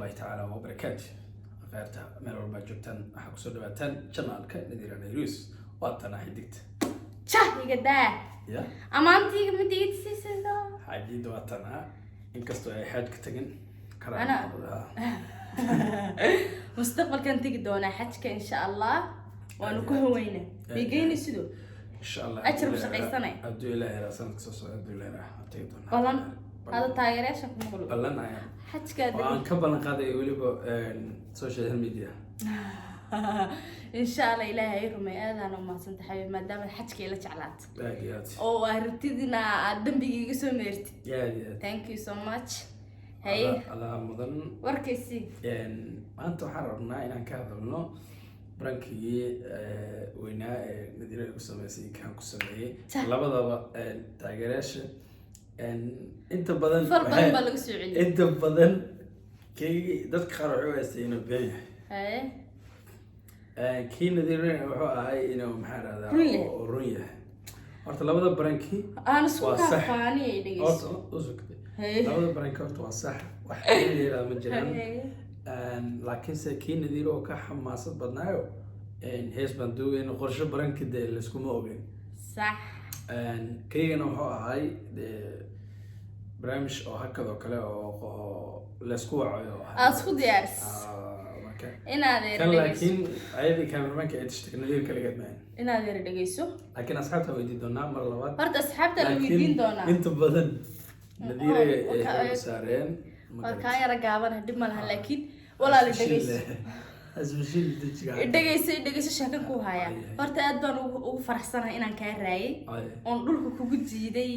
الله تعالى وبركاته غيرتها مال والبا جبتان waxaa ku soo dhawaataan channelka Nadiira Nairoos waatana xiddigta iga daa ya amaantiga ma digidsiisado xajiid waatana inkastoo ay xaaj ka tagin Ana. mustaqbalkan tagi doona xajka insha Allah waanu ku haweyna bigeyni sidoo insha Allah ajir u shaqaysanay abdu ilaahi raasan soo soo abdu ilaahi tagi doona balan hada taageerasha ku maqlo balan ay xajka waan ka balan qaaday waliba social media insha Allah ilaahay rumay aadana ma santahay maadaama xajka ila jeclaat baagiyad oo artidina dambiga iga soo meertid yeah thank you so much hey Allah mudan warkaysi maanta waxaan rabnaa inaan ka hadalno brankii weynaa ee Nadiira ku sameysay kan ku sameeyay labadaba taageerayaasha inta badan farban baa lagu soo celiyay inta badan kii dadka qaar waxay haysteen inuu been yahay kii Nadiira wuxuu ahay inuu maxaa raadada oo run yahay horta labada brankii aan isku kafaaniyay dhigeyso labada brank horta waa sax wax yeelay ma jiraan laakiin se kii Nadiira oo ka xamaasad badnaayo hees baan doonayna qorshe brankida la isku ma ogeyn sax keygana wuxuu ahay barnaamij oo hakadoo kale oo la isku wacayo isku diyaaris inaad laakiin ayadii cameramanka ay tashtagnay Nadiira kale gadmaan inaad dhageyso laakiin asxaabta weydiin doonaa mar labaad horta asxaabta la weydiin doonaa inta badan Nadiira ay saareen waa ka yara gaaban dib ma laha laakiin walaal dhageyso asbashil dijiga dhageyso shaakan ku haya horta aad baan ugu faraxsanahay inaan ka raayay oo dhulka kugu jiiday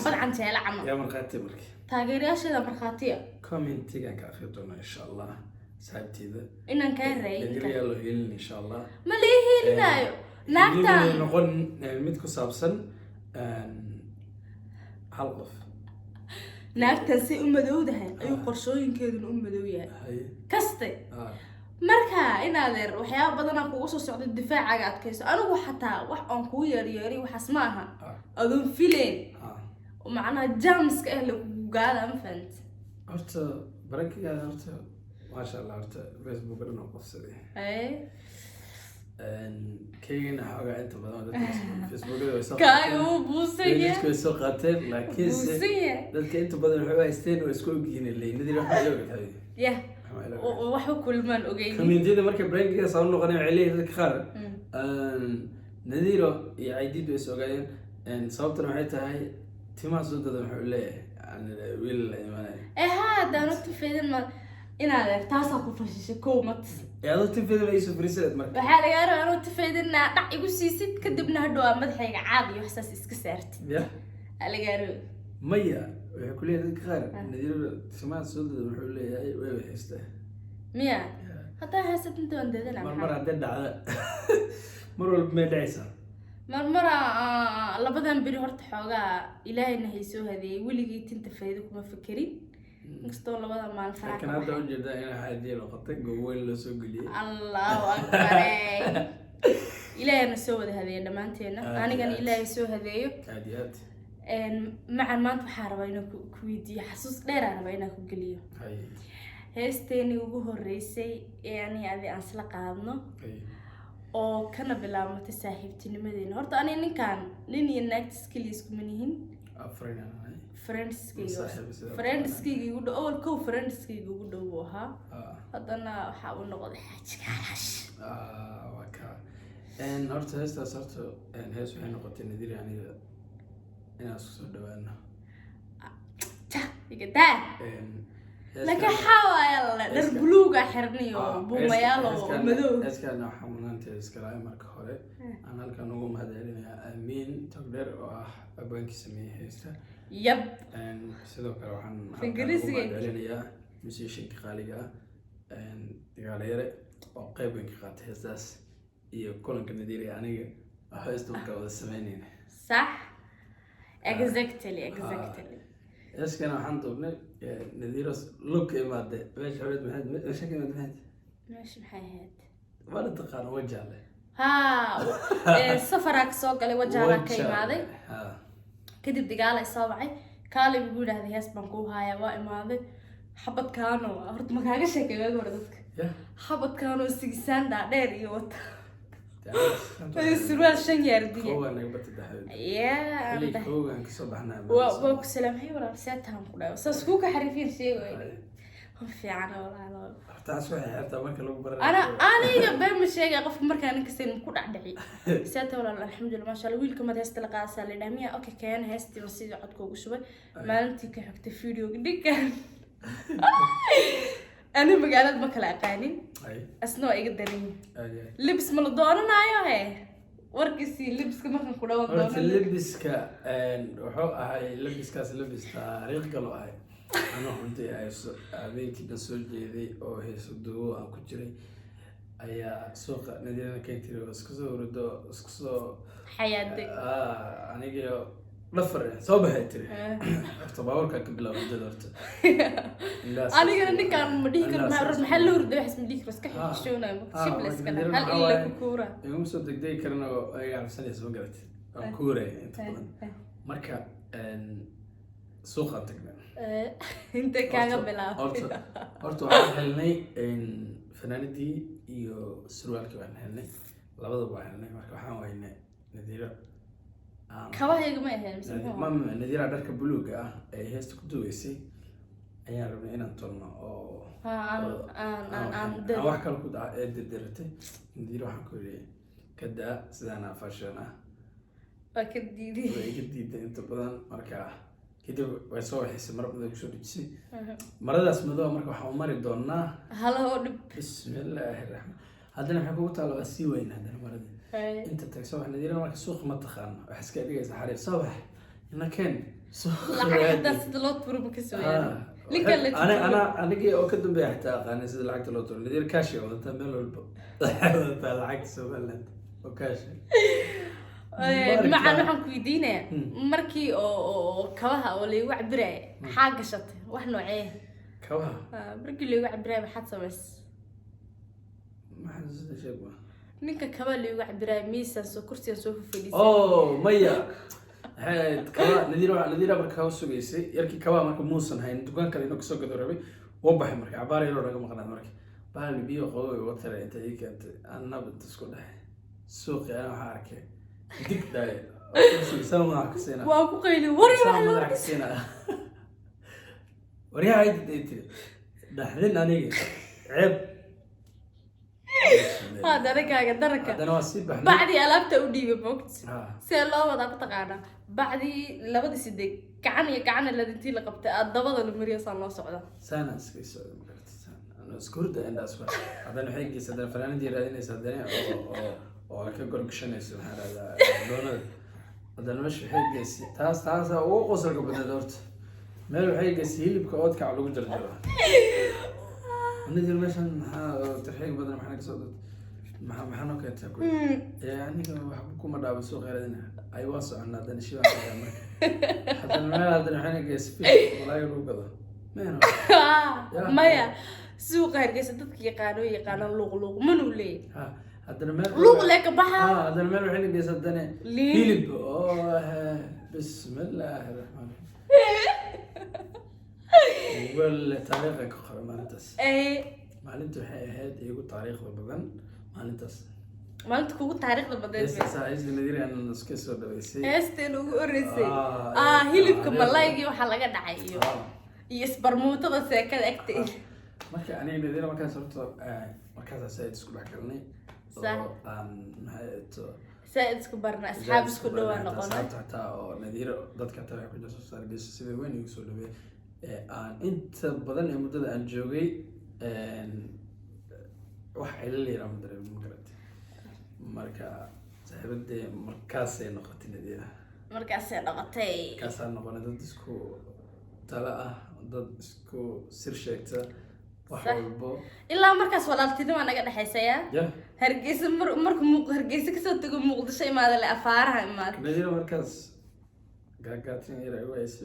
xabad canjeela camal yaa marqaati markii taageerayaashada marqaatiya commentiga ka akhri doona insha Allah saabtida inaan ka raayay Nadiira loo helin insha Allah ma leeyahay naagta noqon mid ku saabsan hal qof naagtan si u madowdahay ayuu qorshooyinkeeduna u madow yahay kaste marka inaadeer waxyaabo badan aan kugu soo socdo difaacaga adkayso anigu xataa wax aan kugu yeeriyeeri waxaas ma aha adoon fileen macnaha jamska ah lagu gaada ma fahant horta barankiga horta maasha Allah horta Facebook dhan oo qofsaday كينا حاجة أنت بدنا فيسبوك كايو بوسية كويسو قاتل لكن بوسية ذلك أنت بدنا حبا يستين ويسكون جين اللي ندير واحد يوقف هذي يا وحو كل من أوجي كم يندير مركب برينج صار له غني عليه ذلك خار نديره يعيد ويسوقين إن صوتنا حيتها هاي تما صوت هذا محولة عن ويل إيمان هذا نكتب في ذا inaad taas ku fashishay koomad yaado tifeed ma isu fariisad marka waxa laga yaabaa inuu tifeedina dhac igu siisid kadibna hadhow madaxayga caadi iyo xasaas iska saartid ya laga yaabaa maya waxa kulay dadka qaar Nadiira timaa soo dad wuxuu leeyahay way haystaa miya hataa haysad inta wandadana mar hadda dhacda mar walba ma dhacaysa marmara labadan biri horta xoogaa ilaahayna haysoo hadeeyay weligii tinta faydo kuma fakirin inkastoo labada maal faraaq kan hadda u jeedaa in xaajii loo qatay goweyn loo soo galiyay Allahu akbar ilaahayna soo wada hadeeyay dhamaanteena anigana ilaahay soo hadeeyo aadiyaad macaan maanta waxaa rabaa inaan ku weydiiyo xasuus dheer aan rabaa inaan ku geliyo heesteeni ugu horeysay yani adi aan isla qaadno oo kana bilaabmatay saaxiibtinimadeena horta ani ninkan nin iyo naagtis kaliya isku manihin friendskayga ugu dhow awal kow friendskayga ugu dhow buu ahaa haddana waxaa u noqday xaajigaash waka horta heestaas horta hees waxay noqotay Nadiira aniga inaan isku soo dhawaano iga daa laakiin xawaaya la dhar buluuga xirniyo buumayaalo madow heeskaan waxaa mudnaanteeda iskala marka hore aan halkan ugu mahadcelinayaa Amiin Togdheer oo ah abaankii sameeyay heesta yab sidoo kale waxaan mahadcelinayaa musicianka qaaliga dagaalayare oo qayb weyn ka qaatay heestaas iyo kulanka Nadiira aniga heesta markaa wada sameynayna صح exactly heeskana waxaan duubnay Nadiira look imaade meesha xawed maxamed meesha ka maxamed maxay ahayd wala taqaan wajaale safaraak soo galay wajaala ka imaaday kadib dagaal ay soo wacay kaalay ugu yiraahday hees baan ku hayaa waa imaaday xabadkaano horta ma kaaga sheekay waag hore dadka xabadkaano sigisaan dhaadheer iyo wata surwaal 5 yaardiya waa ku salaamay walaal saataan ku dhaw saas ku ka xariifin sheegay fiican walaal taas waxay xirtaa marka lagu baran aniga been ma sheegay qofka markaan inkaseen ku dhacdhici saata walaal alxamdulillah ma sha Allah wiilka ma heesta la qaasa la dhamiya okay keen heestii sidii codka ugu shubay maalintii ka xigtay video dhigan أنا مقالات ما كلا أقاني أسنو إيجا دارين لبس ملضونا هاي وركسي لبس كمان كان كلها ورت اللبس كا وحو هاي لبس كاس لبس تاريخ قالوا هاي أنا كنت أبيتي بسوجي ذي أو هي صدقوا أو كتير أيا سوق ندينا كتير اسكسو ردو اسكسو حياتي أنا جيو نفر صوبه تري اختبار كان قبل ودرت انا قال كان مديك محل ورد بحس مديك بس كحشونا شبلس كان هل الا كوره يوم سو دغدي كرنا اي عرفسني سو غلط كوره انت marka suuqa tagna inta kaaga bilaab horta waxaan helnay fanaanadii iyo surwaalkii waan helnay labadaba waan helnay marka waxaan waynay nadiiro كواهي ما هي ماما نذير على درك بلوغة هي استكدويسي أيام ربنا إن طلنا أو واحد كانوا كده درتي نذير واحد كوري كده سدانا فاشنا أكيد ديدي أنت بدن مركا كده ويسوي حس مرة بدك شو تجسي مرة اسمه ده مركا حومر دونا هلا هو بسم الله الرحمن هذا أنا حكوا تعالوا أسيوين هذا المرة أنت تسوي نذير مركا سوق ما تخان وحس كده جالس حريف صباح إنه كان سوق لحد تسدلوت بربك سويا أنا جي أكدم بيحتاج أنا سيد العقد اللوتر نذير كاشي وأنت ملو العقد سوالد وكاشي مع نحن كويدينا مركي أو كواها أو اللي وعبرة حاجة شط وإحنا عيه كواها مركي اللي وعبرة بحث بس ما حد زاد شيء ninka kaba liigu cabiraay miisaan soo kursiga soo fadhiisay maya kaba nadiira markaa u sugaysay yarkii kaba marka muusan hayn dukaan kale inuu kasoo gado rabay wuu baxay marka cabaar yaroo laga maqnaa marka baali biyo qodob ay watara inta ii keentay annaba inta isku dhahay suuqi ana waxaa arkay dig dhaay saan madax ka siinaa waa ku qayli waryaha ay tiri dhaxdin aniga ceeb دركة بعدي ألعبت أودي بوقت سألوا وضع بتقعنا بعدي لبدي سدك كعن الذي تي لقبت الضبط المريا صار الله سعدا سنة سكي سعدا مقرت سنة أنا سكرت عند أسوأ هذا نحكي سدنا فلان دي رادين سدنا أو كقول كشني سبحان الله دونالد هذا مش حقي تاس أو قصر قبل دورت ما له حقي سهيل بكوات كعلو جرجرة ندير مثلا تحقيق بدنا محنا كسودت محنا كنت أقول يعني كم مرة بسوق غيرنا أي واسع عنا ده نشيل حتى المال هذا نحنا جالس فيه ولا يروق هذا ما يا سوق هرجس تدك يقانو لوق منو ليه هذا المال لوق لك بحر هذا المال وحنا جالس دنا هيلب بسم الله الرحمن وقال تاريخك خير مالنتس مالنت waxay ahayd igu taariikhda badan maalintaas maalinta kugu taariikhda badan saacid nadiir aan iska soo dhaweysay heesteen ugu horeysay hilibka malaayga waxa laga dhacay iyo isbarmuutada seekada agtay marka aniga nadiir markaas horta markaas saacid isku dhaxgalnay saacid isku barna asxaab isku dhawaan noqonay taa oo nadiir dadka taa ku jirto sargis sida weyn igu soo dhaweeyay aan inta badan ee muddada aan joogay wax ay leeyahay dareemo magarata marka saaxiibadii markaasay noqotay nadiira markaasay noqotay kaasaan noqonay dad isku tala ah dad isku sir sheegta wax walbo ilaa markaas walaaltinimo naga dhaxaysaya hargeysa marka hargeysa kasoo tago muqdisho imaada le afaaraha imaada nadiira markaas gaagaatin yar ay waysi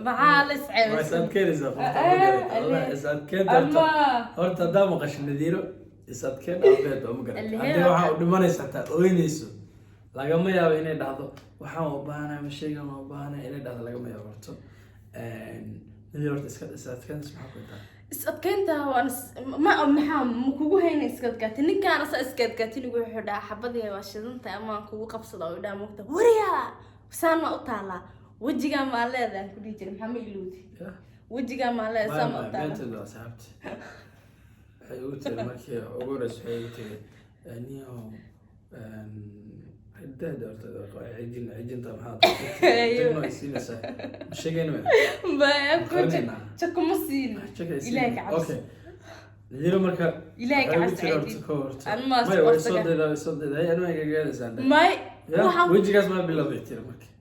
معالس عيب وإساد كيريزا والله إساد كيريزا هرت دام قش نديرو إساد كيريزا أبيض أمقرأ عندي واحد ودمانيس حتى أوينيسو لقى ما يابا إني دهضو وحاو بانا مشيقا ما بانا إني دهضو لقى ما يابا Nadiir horta iska adkaantis maxaa ku intaa is-adkeynta waan maxaa ma kugu hayna iskadgaati ninkaana saa iskadgaati nigu wuxuu dhaha xabadii waa shidanta ama kugu qabsada oo dhaha moogta wariya saan ma u taalaa wejigaa maa leedaan ku dhihi jiray maxaa ma iluudi wejigaa maa leeda saa ma u taalaa beentooda waa saxaabti waxay ugu tiri markii ugu horeysa waxay ugu tiri niyo عداد عجين تمام سينسا شيء ما كنت تكون مسين إلهك عبس أوكي نجيله مركب إلهك عبس أنا ما يصدق ده أنا ما جالس عنده ما وجه جالس ما بيلا بيتير مركب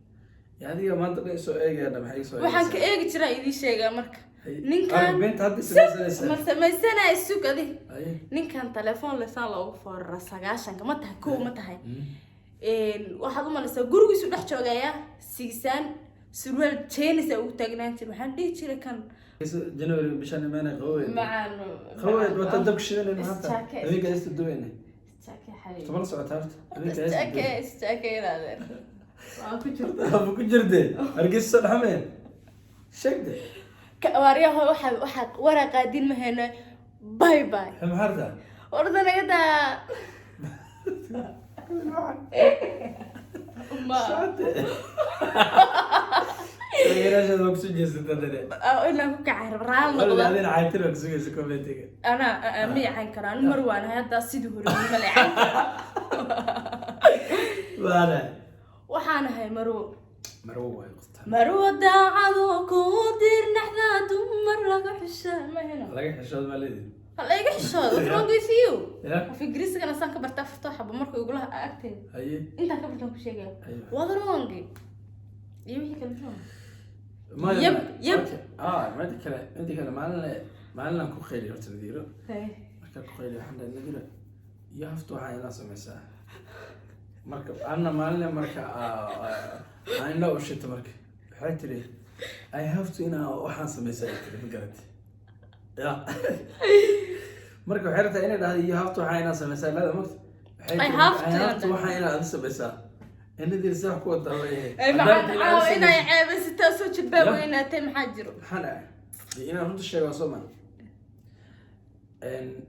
يعني ما أنت سو إيه أنا بحكي سو وحنك إيه ترى إذا شيء مركب ninkan bent hadda samaysanaa isuug adi ninkan telefoon lesaan loogu foorara 9 ma tahay koow ma tahay waxaad u malaysaa gurigiisu dhex joogaya siisaan surwaal jenis ugu taagnaan jir waxaan dhihi jiray kan January bishan maana qaway macaan qaway wata dab shidan maanta adiga istu duwayna jaake xabiib toban socotaad jaake ilaadeer waa ku jirde argeysa dhaxmeen sheegde واريها واحد ورا قاعدين مهنا باي باي هم هردا وردنا كده ما يا رجال وقت جلسة تدري أنا كنت عارف رام والله هذين عايتين وقت جلسة كومنتيك أنا مي عنكران مروان هذا سيده ملي وانا وحنا هاي مروة مروة داعو كودير نحنا دمر لقى حشاد ما هنا لقى حشاد ما لدي لقى حشاد wrong with you في جريس كنا سان كبرت فتح بمركو يقول لها اكتب انت كبرت لك شيء وهذا wrong يمشي كلام ما يب ما تكلم ما لنا كو خير horta nadiiro marka ku khayr waxaan nadiiro yaafto waxa ila sameeysaa marka anna maalin marka aan la ushito marka waxay tiri I have to ina waxaan sameeyay tiri ma garad ya marka waxay rabtaa inay dhahdo you have to waxa ina sameeyay la marka I have to waxa ina aad sameeysaa inay dirsa wax ku wadaway ma ina ceebsita soo jibaa ina tay maxaa jiro xana ina runta sheego Soomaan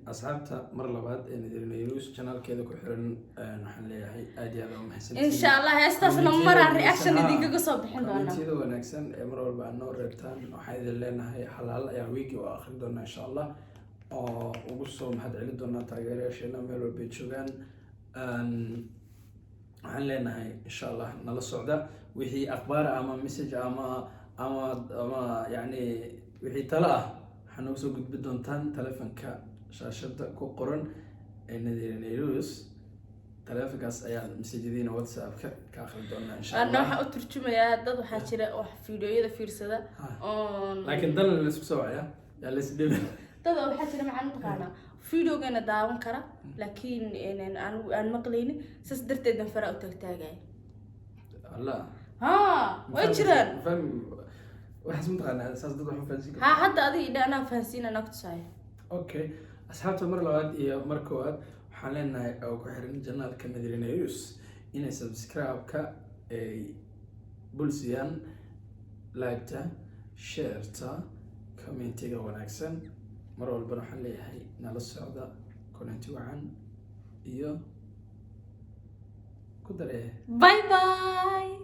أصحابتها مرة لبعض إن النيروس channel كذا كحرن نحليه هاي أدي هذا محسن إن شاء الله هستسلم مرة reaction ديك قصة بحين دونا كذا ونكسن مرة أربعة نور رتان وحيد لنا هاي حلال يا ويكي وآخر دونا إن شاء الله وقصهم حد على دونا تاجر شينا ميرو بيتشوغان حلنا هاي إن شاء الله نلا السعودة وهي أخبار أما مسج أما يعني وهي طلعة حنوسو قد بدون تان تلفونك شاشة كو قرن نادي نيروس تلفونكاس أيام مسجدين واتساب كآخر دونا إن شاء الله. أنا راح أترجم يا داد وحاشرة وفيديو إذا في رسالة. لكن ده اللي سبسوا يا ليس دبل. داد وحاشرة معنا تقانا فيديو كنا داون كرا لكن أنا مقليني سصدرت إذا فرق تلتاجي. الله. ها ويشرن. فهم وحسمت أنا أساس ضد فانسين. ها حتى أدي إذا أنا فانسين أنا كنت صاير. أوكي أصحاب تمر لواد إيه مركوات حالنا أو كحرين جنال كمدير نيروس إن سبسكرايب كا بولسيان لايكتا شيرتا كومنتيجا وناكسن مرة البنو حلي هاي نال السعودة كونتي وعن إيو كدر إيه باي باي.